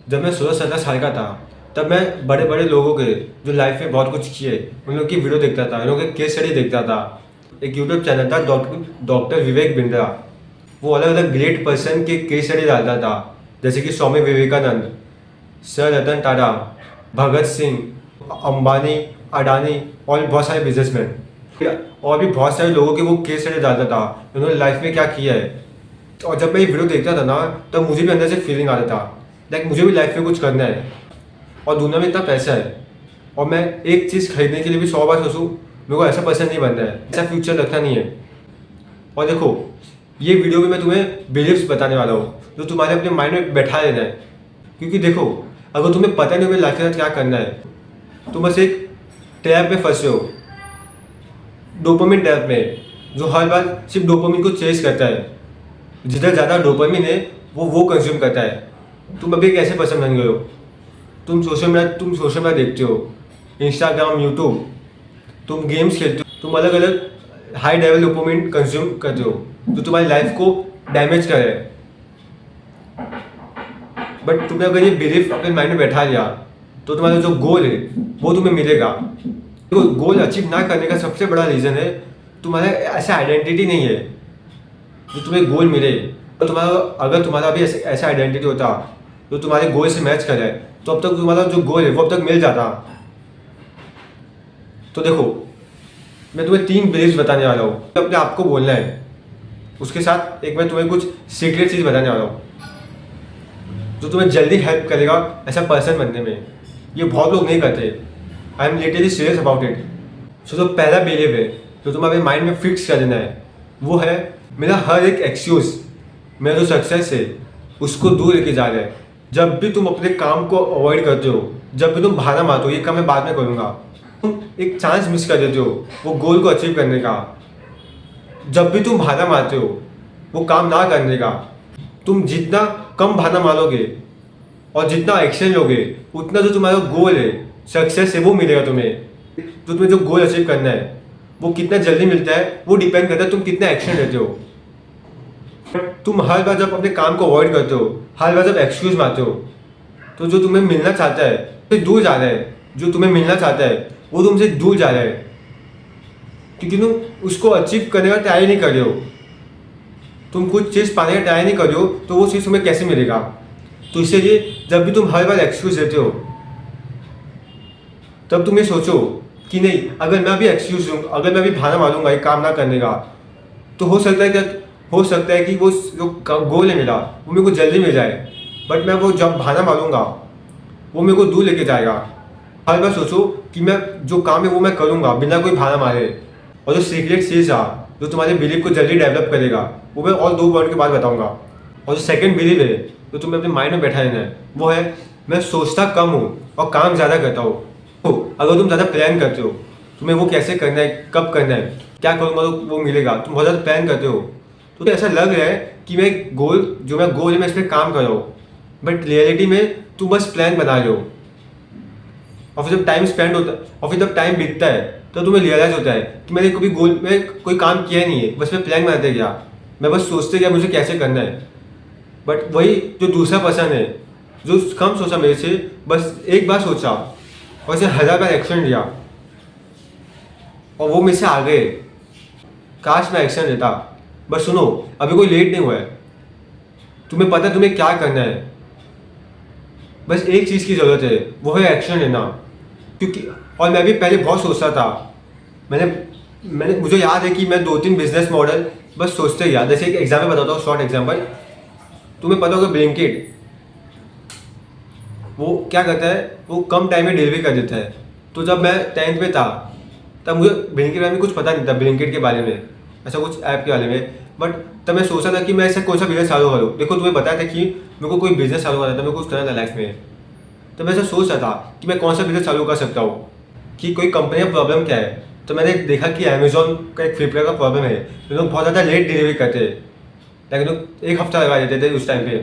जब मैं 16-17 साल का था, तब मैं बड़े बड़े लोगों के जो लाइफ में बहुत कुछ किए उन लोग की वीडियो देखता था, उन लोगों के केस स्टडी देखता था। एक यूट्यूब चैनल था डॉक्टर विवेक बिंद्रा। वो अलग अलग ग्रेट पर्सन के केस स्टडी डालता था, जैसे कि स्वामी विवेकानंद, सर रतन टाटा, भगत सिंह, अंबानी, अडानी और बहुत सारे बिजनेसमैन और भी बहुत सारे लोगों के वो केस स्टडी डालता था, उन्होंने लाइफ में क्या किया है। और जब मैं ये वीडियो देखता था ना, तब मुझे भी अंदर से फीलिंग आता था लाइक मुझे भी लाइफ में कुछ करना है और दुनिया में इतना पैसा है और मैं एक चीज़ खरीदने के लिए भी 100 बार सोचूं, मेरे को ऐसा पर्सन नहीं बनना है, ऐसा फ्यूचर रखना नहीं है। और देखो, ये वीडियो में मैं तुम्हें बिलीव्स बताने वाला हूँ जो तुम्हारे अपने माइंड में बैठा लेना है। क्योंकि देखो, अगर तुम्हें पता नहीं मेरी लाइफ के साथ क्या करना है, तुम बस एक ट्रैप में फंसे हो, डोपामिन ट्रैप में, जो हर बार सिर्फ डोपामिन को चेस करता है। जिधर ज़्यादा डोपामिन है वो कंज्यूम करता है। तुम अभी एक ऐसे पर्सन बन गए हो, तुम सोशल मीडिया देखते हो, इंस्टाग्राम, यूट्यूब, तुम गेम्स खेलते हो, तुम अलग अलग हाई लेवल डोपामिन कंज्यूम करते हो जो तुम्हारी लाइफ को डैमेज करे। बट तुमने अगर ये बिलीफ अपने माइंड में बैठा लिया तो तुम्हारा जो गोल है वो तुम्हें मिलेगा। तो गोल अचीव ना करने का सबसे बड़ा रीज़न है तुम्हारा ऐसा आइडेंटिटी नहीं है जो तुम्हें गोल मिले। तो अगर तुम्हारा भी ऐसा आइडेंटिटी होता जो तुम्हारे गोल से मैच करे, तो अब तक तुम्हारा जो गोल है वो अब तक मिल जाता। तो देखो, मैं तुम्हें 3 बिलीव्स बताने वाला हूँ, अपने आप को बोलना है। उसके साथ एक मैं तुम्हें कुछ सीक्रेट चीज़ बताने वाला हूँ जो तुम्हें जल्दी हेल्प करेगा ऐसा पर्सन बनने में। ये बहुत लोग नहीं करते। I am literally serious about it. So जो पहला बिलीव है जो तुम्हें अपने माइंड में फिक्स कर देना है वो है, मेरा हर एक एक्सक्यूज़, मेरा जो सक्सेस है उसको दूर लेके जा रहा है। जब भी तुम अपने काम को अवॉइड करते हो, जब भी तुम बहाना मारते हो ये काम मैं बाद में करूँगा, तुम एक चांस मिस कर देते हो वो गोल को अचीव करने का। जब भी तुम बहाना मारते हो वो काम ना करने का, तुम जितना कम बहाना मारोगे और जितना एक्शन लोगे, उतना जो तुम्हारा गोल है, सक्सेस है, वो मिलेगा तुम्हें। तो तुम्हें जो गोल अचीव करना है वो कितना जल्दी मिलता है वो डिपेंड करता है तुम कितना एक्शन लेते हो। तुम हर बार जब अपने काम को अवॉइड करते हो, हर बार जब एक्सक्यूज मारते हो, तो जो तुम्हें मिलना चाहता है तो दूर जा रहा है। जो तुम्हें मिलना चाहता है वो तुमसे दूर जा रहा है क्योंकि तुम उसको अचीव करने का ट्राई नहीं कर रहे हो। तुम कुछ चीज़ पाने का ट्राई नहीं कर रहे हो तो वो चीज़ तुम्हें कैसे मिलेगा। तो इसीलिए जब भी तुम हर बार एक्सक्यूज देते हो, तब तुम ये सोचो कि नहीं, अगर मैं अभी एक्सक्यूज दूँ, अगर मैं अभी बहाना मारूंगा एक काम ना करने का, तो हो सकता है कि वो जो गोल है मेरा वो मेरे को जल्दी मिल जाए। बट मैं वो जब बहाना मारूंगा वो मेरे को दूर लेके जाएगा। हर बार सोचो कि मैं जो काम है वो मैं करूंगा बिना कोई बहाना मारे। और जो सीक्रेट चीज़ है जो तुम्हारे बिलीव को जल्दी डेवलप करेगा वो मैं और 2 पॉइंट के बाद बताऊंगा। और जो सेकंड बिलीव है जो तुम्हें अपने माइंड में बैठा लेना है वो है, मैं सोचता कम हूँ और काम ज़्यादा करता हूँ। तो अगर तुम ज़्यादा प्लान करते हो तुम्हें वो कैसे करना है, कब करना है, क्या करूँगा तो वो मिलेगा, तुम बहुत ज़्यादा प्लान करते हो तो ऐसा लग रहा है कि मैं गोल है मैं इस पर काम कर रहा हूँ। बट रियलिटी में तुम बस प्लान बना रहे हो। और फिर जब टाइम स्पेंड होता है और फिर जब टाइम बीतता है तो तुम्हें रियलाइज होता है कि मैंने कभी गोल में कोई काम किया ही नहीं है, बस मैं प्लान बनाते गया, मैं बस सोचते गया मुझे कैसे करना है। बट वही जो दूसरा पर्सन है जो कम सोचा मेरे से, बस एक बार सोचा और उसने 1000 बार एक्शन लिया और वो मेरे से आ गए। काश मैं एक्शन लेता। बट सुनो, अभी कोई लेट नहीं हुआ है, तुम्हें पता है तुम्हें क्या करना है। बस एक चीज़ की ज़रूरत है, वो है एक्शन लेना। क्योंकि और मैं भी पहले बहुत सोचता था, मुझे याद है कि मैं 2-3 बिजनेस मॉडल बस सोचते गया। जैसे एक एग्जाम्पल बताता हूँ, शॉर्ट एग्जाम्पल। तुम्हें पता होगा ब्लिंकिट, वो क्या करता है, वो कम टाइम में डिलीवरी कर देता है। तो जब मैं 10th में था तब मुझे ब्लिंकिट के बारे में कुछ पता नहीं था, ब्लिंकिट के बारे में, ऐसा कुछ ऐप के बारे में। बट तब मैं सोचा था कि मैं ऐसा कौन सा बिजनेस चालू करूँ। देखो, तुम्हें बताया था कि मेरे को कोई बिजनेस चालू करना था, मेरे को कुछ करना था लाइफ में। तो मैं ऐसा सोच रहा था कि मैं कौन सा बिजनेस चालू कर सकता हूँ, कि कोई कंपनी का प्रॉब्लम क्या है। तो मैंने देखा कि अमेजोन का एक फ्लिपकार्ट का प्रॉब्लम है, तो लोग बहुत ज़्यादा लेट डिलीवरी करते हैं, लेकिन लोग 1 हफ्ता लगा देते थे उस टाइम पे।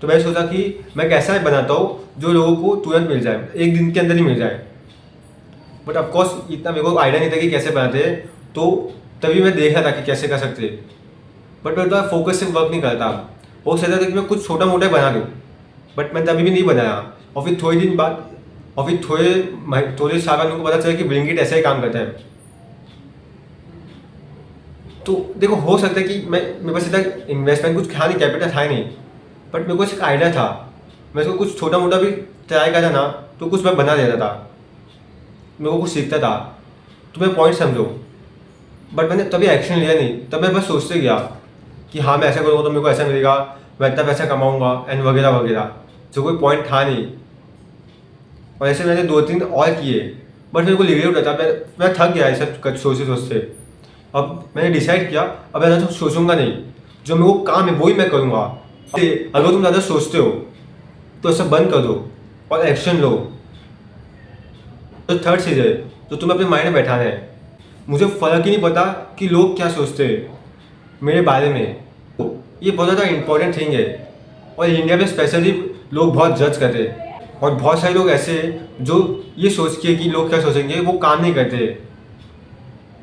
तो मैंने सोचा कि मैं कैसा बनाता हूँ जो लोगों को तुरंत मिल जाए, 1 दिन के अंदर ही मिल जाए। बट ऑफकोर्स इतना मेरे को आइडिया नहीं था कि कैसे बनाते हैं, तो तभी मैं देख रहा था कि कैसे कर सकते हैं। बट मैं उतना फोकस से वर्क नहीं करता। हो सकता था कि मैं कुछ छोटा मोटा बना दूँ, बट मैंने तभी भी नहीं बनाया। और फिर थोड़े दिन बाद और फिर थोड़े साल बाद मेरे को पता चला कि ब्लिंकिट ऐसा ही काम करता है। तो देखो, हो सकता है कि मेरे पास इतना इन्वेस्टमेंट कुछ था नहीं, कैपिटल था नहीं, बट मेरे को एक आइडिया था। मैं इसको कुछ छोटा मोटा भी ट्राई करा ना तो कुछ मैं बना देता था, मेरे को कुछ सीखता था। तुम्हें पॉइंट समझो। बट मैंने तभी एक्शन लिया नहीं, तब मैं बस सोचते गया कि हाँ मैं ऐसा करूँगा तो मेरे को ऐसा मिलेगा, मैं इतना पैसा कमाऊँगा एंड वगैरह वगैरह, जो कोई पॉइंट था नहीं। और ऐसे मैंने 2-3 और किए, बट मेरे को रिग्रेट होता था। मैं थक गया ये सब सोचते सोचते। अब मैंने डिसाइड किया, अब मैं ज़्यादा सोचूंगा नहीं, जो मेरे को काम है वही मैं करूँगा। अगर तुम ज़्यादा सोचते हो तो सब बंद कर दो और एक्शन लो। तो थर्ड चीज़ है जो तुम्हें अपने माइंड में बैठाना है। मुझे फ़र्क ही नहीं पड़ता कि लोग क्या सोचते हैं मेरे बारे में, ये बहुत ज़्यादा इंपॉर्टेंट थिंग है। और इंडिया में स्पेशली लोग बहुत जज करते हैं, और बहुत सारे लोग ऐसे हैं जो ये सोच के कि लोग क्या सोचेंगे वो काम नहीं करते।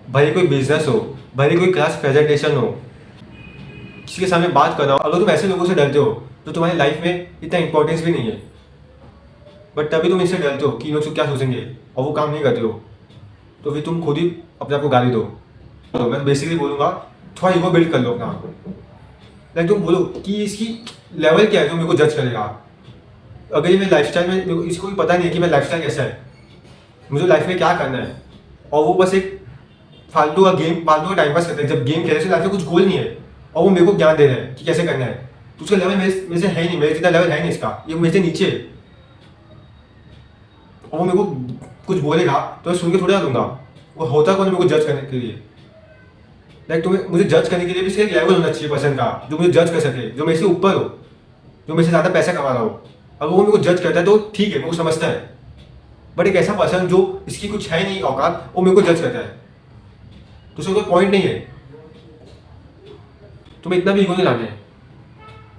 भले कोई बिजनेस हो, भले कोई क्लास प्रेजेंटेशन हो, किसी के सामने बात करना हो, अगर तुम ऐसे लोगों से डरते हो तो तुम्हारी लाइफ में इतना इंपॉर्टेंस भी नहीं है। बट तभी तुम इससे डरते हो कि लोग क्या सोचेंगे और वो काम नहीं करते हो, तो फिर तुम खुद ही अपने आप को गाली दो। तो मैं बेसिकली बोलूँगा, थोड़ा ईगो बिल्ड कर लो अपना। लाइक तुम बोलो कि इसकी लेवल क्या है जो मेरे को जज करेगा। अगर ये मेरे लाइफस्टाइल में, मेरे को इसको भी पता नहीं है कि मेरा लाइफस्टाइल कैसा है, मुझे लाइफ में क्या करना है, और वो बस एक फालतू का टाइम पास करते हैं। जब गेम खेलते हैं लाइफ में कुछ गोल नहीं है, और वो मेरे को ज्ञान दे रहे हैं कि कैसे करना है, तो उसका लेवल मेरे से है ही नहीं, मेरे जितना लेवल है नहीं इसका, ये मेरे से नीचे है। और वो मेरे को कुछ बोलेगा तो मैं सुन के थोड़ा ना दूंगा। वो होता कौन है मेरे को जज करने के लिए? लाइक तुम्हें मुझे जज करने के लिए भी इसका एक लेवल होना चाहिए पर्सन का, जो मुझे जज कर सके, जो मेरे से ऊपर हो, जो मेरे से ज़्यादा पैसा कमा रहा हो। अगर वो मेरे को जज करता है तो ठीक है, मेरे को समझता है। बट एक ऐसा पर्सन जो इसकी कुछ है नहीं औकात, वो मेरे को जज करता है, तो उसमें कोई पॉइंट नहीं है। तुम्हें इतना भी ईगो नहीं लाना है।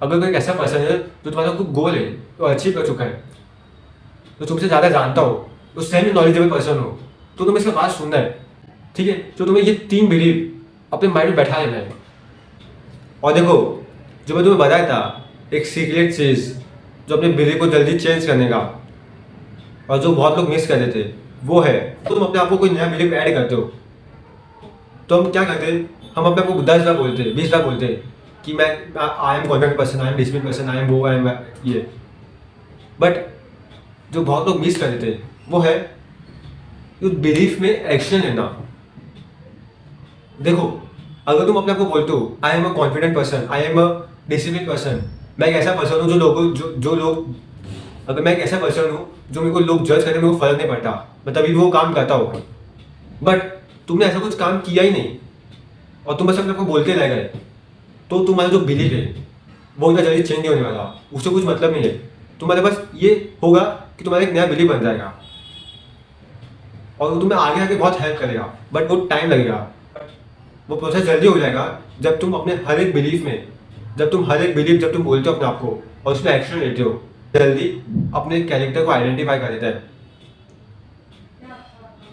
अगर कोई ऐसा पर्सन है जो तुम्हारा कुछ गोल है तो अचीव कर चुका है, तो तुमसे ज़्यादा जानता हो, तो सेमी नॉलेजेबल पर्सन हो, तो तुम्हें इसका बात सुनना है, ठीक है। तो तुम्हें ये 3 बिलीव अपने माइंड में बैठा लेना है। और देखो, जो मैं तुम्हें बताया था एक सीक्रेट चीज़ जो अपने बिलीव को जल्दी चेंज करने का, और जो बहुत लोग मिस कर देते, वो है तो तुम अपने आप को कोई नया बिलीव ऐड करते हो। तो हम क्या करते हैं, हम अपने आप को 10 बार बोलते हैं, 20 बार बोलते हैं कि मैं I am confident person, I am discipline person, I am वो, आई एम ये। बट जो बहुत लोग मिस कर देते वो है उस बिलीफ में एक्शन लेना। देखो, अगर तुम अपने आप को बोलते हो I am a confident person, I am a discipline person, मैं एक ऐसा पर्सन हूँ जो लोग अगर मैं एक ऐसा पर्सन हूँ जो मेरे को लोग जज करने में मेरे को फर्क नहीं पड़ता, मैं तभी वो काम करता हूँ। बट तुमने ऐसा कुछ काम किया ही नहीं और तुम बस अपने आप को बोलते रह गए, तो तुम्हारा जो बिलीव है वो इतना जल्दी चेंज नहीं होने वाला, उससे कुछ मतलब नहीं है। तुम्हारे पास ये होगा कि तुम्हारा एक नया बिलीव बन जाएगा, और वो तुम्हें आगे आगे बहुत हेल्प करेगा, बट वो टाइम लगेगा। वो प्रोसेस जल्दी हो जाएगा जब तुम अपने हर एक बिलीफ में, जब तुम बोलते हो अपने आप को और उसमें एक्शन लेते हो, जल्दी अपने कैरेक्टर को आइडेंटिफाई कर देता है।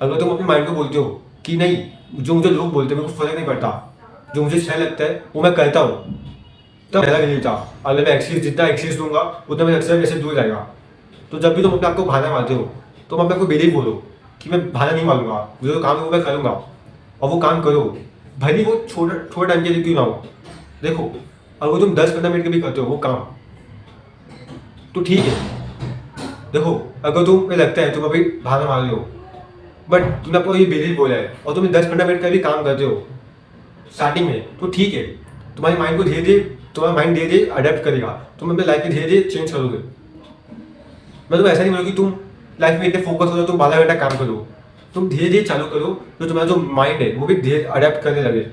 अगर तुम अपने माइंड को बोलते हो कि नहीं, जो मुझे लोग बोलते हैं मेरे को फर्क नहीं पड़ता, जो मुझे सही लगता है वो मैं करता हूँ, तब पहला बिलीव था। अगर मैं जितना एक्सेस दूंगा उतना मैं अक्सर वैसे दूर जाएगा। तो जब भी तुम अपने आप को बहाना मारते हो, तुम अपने आप को बिलीव बोलो कि मैं बहाना नहीं मारूंगा, मुझे जो काम है वो मैं करूँगा, और वो काम करो, भले वो थोड़ा टाइम के लिए क्यों ना हो। देखो, अगर तुम 10-15 मिनट के भी करते हो वो काम, तो ठीक है। देखो, अगर तुम्हें लगता है तुम अभी बहाना मार रहे हो, बट तुमने आपको ये बिलीव बोला है और तुम 10-15 मिनट का भी काम करते हो स्टार्टिंग में, तो ठीक है। तुम्हारे माइंड को धीरे धीरे तुम्हारा माइंड धीरे धीरे अडेप्ट करेगा, तुम अपने लाइफ में धीरे धीरे चेंज करोगे। मैं तो ऐसा नहीं बोलूँ कि तुम लाइफ में इतने फोकस हो तुम 12 घंटा काम करो, तुम धीरे धीरे चालू करो, तो तुम्हारा जो माइंड है वो भी धीरे अडेप्ट करने लगे।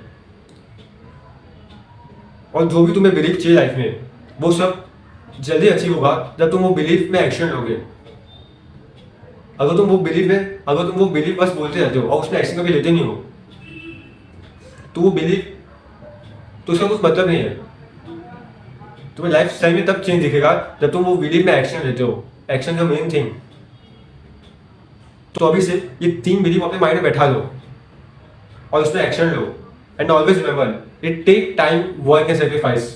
और जो भी तुम्हें बिलीव चाहिए लाइफ में वो सब जल्दी अचीव होगा जब तुम वो बिलीफ में एक्शन लोगे। अगर तुम वो बिलीव बस बोलते रहते हो और उसमें एक्शन कभी लेते नहीं हो, तो वो बिलीव, तो उसका कुछ मतलब नहीं है। तुम्हें लाइफ स्टाइल में तब चेंज दिखेगा जब तुम वो बिलीव में एक्शन लेते हो। एक्शन का मेन थिंग। तो अभी से ये 3 बिलीव अपने माइंड में बैठा लो और उसमें एक्शन लो। And always remember, it take time, work and sacrifice.